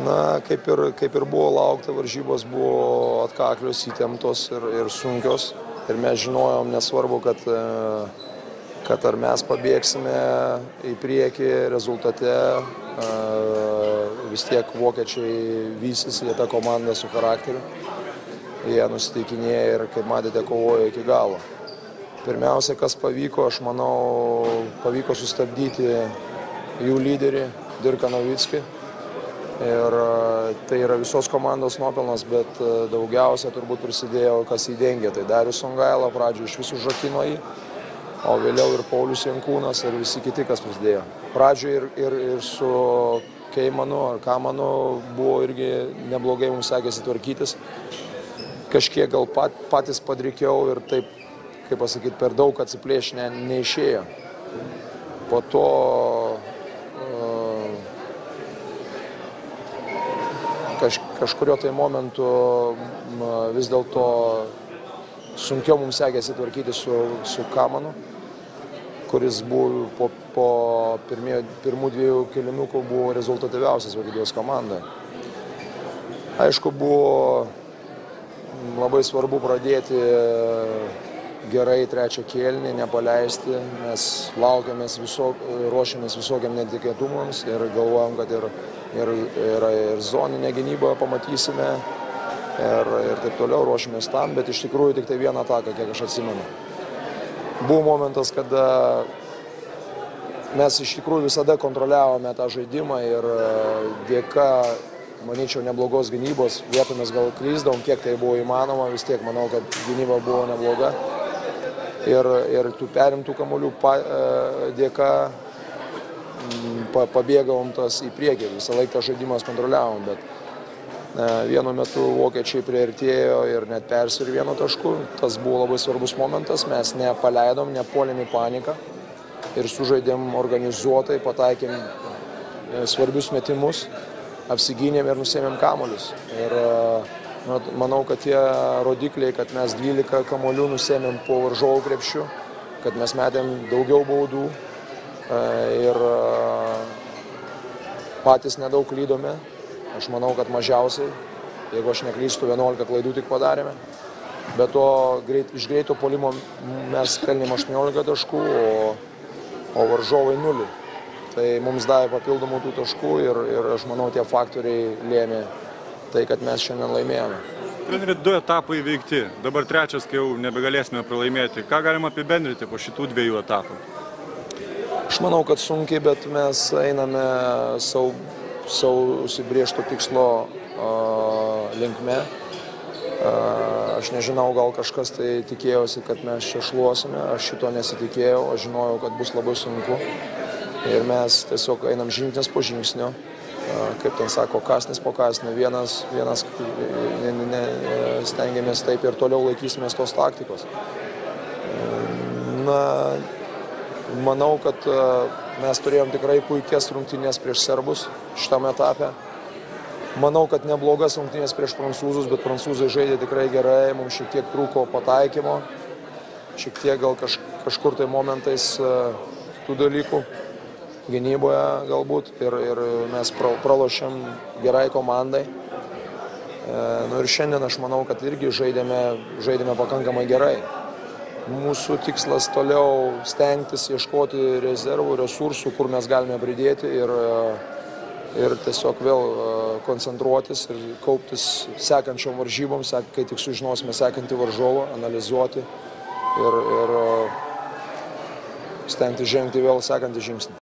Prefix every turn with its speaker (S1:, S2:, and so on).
S1: Na, kaip ir buvo laukta, varžybos buvo atkaklios, įtemptos ir sunkios. Ir mes žinojom, nesvarbu, kad ar mes pabėgsime į priekį rezultate, vis tiek vokiečiai vysis, jie ta komanda su charakteriu. Jie nusiteikinėja ir, kaip matėte, kovojo iki galo. Pirmiausia, kas pavyko, aš manau, pavyko sustabdyti jų lyderį Dirką Novickį. Ir tai yra visos komandos nuopelnas, bet daugiausia turbūt prisidėjo, kas įdengė. Tai Darius Songaila pradžioje iš visų užrakino jį, o vėliau ir Paulius Jankūnas ir visi kiti, kas prisidėjo. Pradžioje ir su Keimanu ar Kamanu buvo irgi neblogai mums sekėsi tvarkytis. Kažkiek gal patys padrikiau ir taip, kaip pasakyti, per daug atsiplėšti neišėjo. Po to kažkurio tai momentu vis dėlto sunkiau mums sekėsi tvarkyti su Kamanu, kuris buvo po pirmų dviejų kėlinukų buvo rezultatyviausias Vokietijos komandoje. Aišku, buvo labai svarbu pradėti gerai trečią kėlinį, nepaleisti, mes laukiamės, ruošiamės visokiam netikėtumams ir galvojam, kad ir zoninę gynybą pamatysime ir taip toliau ruošiamės tam, bet iš tikrųjų tik tai vieną ataką, kiek aš atsimenu. Buvo momentas, kada mes iš tikrųjų visada kontroliavome tą žaidimą ir dėka, manyčiau, neblogos gynybos, vietomis gal klysdavom, kiek tai buvo įmanoma, vis tiek manau, kad gynyba buvo nebloga. Ir tų perimtų kamuolių dėka pabėgavom tas į priekį, visą laiką žaidimas kontroliavom, bet vienu metu vokiečiai priartėjo ir net persvirė vienu tašku. Tas buvo labai svarbus momentas, mes nepaleidom, nepuolėm į paniką ir sužaidėm organizuotai, pataikėm svarbius metimus, apsigynėm ir nusėmėm kamuolius. Ir manau, kad tie rodikliai, kad mes 12 kamuolių nusėmėm po varžovų krepšių, kad mes metėm daugiau baudų ir patys nedaug klydome. Aš manau, kad mažiausiai, jeigu aš neklystu, 11 klaidų tik padarėme. Be to, iš greito puolimo mes pelnėm 18 taškų, o varžovai 0. Tai mums davė papildomų tų taškų ir aš manau, tie faktoriai lėmė tai, kad mes šiandien laimėjome.
S2: Treneri, 2 etapai įveikti, dabar trečias, kai jau nebegalėsime pralaimėti. Ką galima apibendrinti po šitų 2 etapų?
S1: Aš manau, kad sunkiai, bet mes einame savo užsibrėžto tikslo linkme. Aš nežinau, gal kažkas tai tikėjosi, kad mes čia šluosime. Aš šito nesitikėjau, aš žinojau, kad bus labai sunku. Ir mes tiesiog einam žingsnis po žingsnio. Kaip ten sako, kąsnis po kąsnio, vienas stengiamės taip ir toliau laikysimės tos taktikos. Na, manau, kad mes turėjom tikrai puikias rungtynės prieš serbus šitame etape. Manau, kad neblogas rungtynės prieš prancūzus, bet prancūzai žaidė tikrai gerai, mums šiek tiek trūko pataikymo, šiek tiek gal kažkur tai momentais tų dalykų. Gynyboje galbūt ir mes pralošėm gerai komandai. Ir šiandien aš manau, kad irgi žaidėme pakankamai gerai. Mūsų tikslas toliau stengtis ieškoti rezervų, resursų, kur mes galime pridėti ir tiesiog vėl koncentruotis ir kauptis sekančiom varžybom, kai tik sužinosime sekantį varžovą, analizuoti ir stengtis žengti vėl sekantį žingsnį.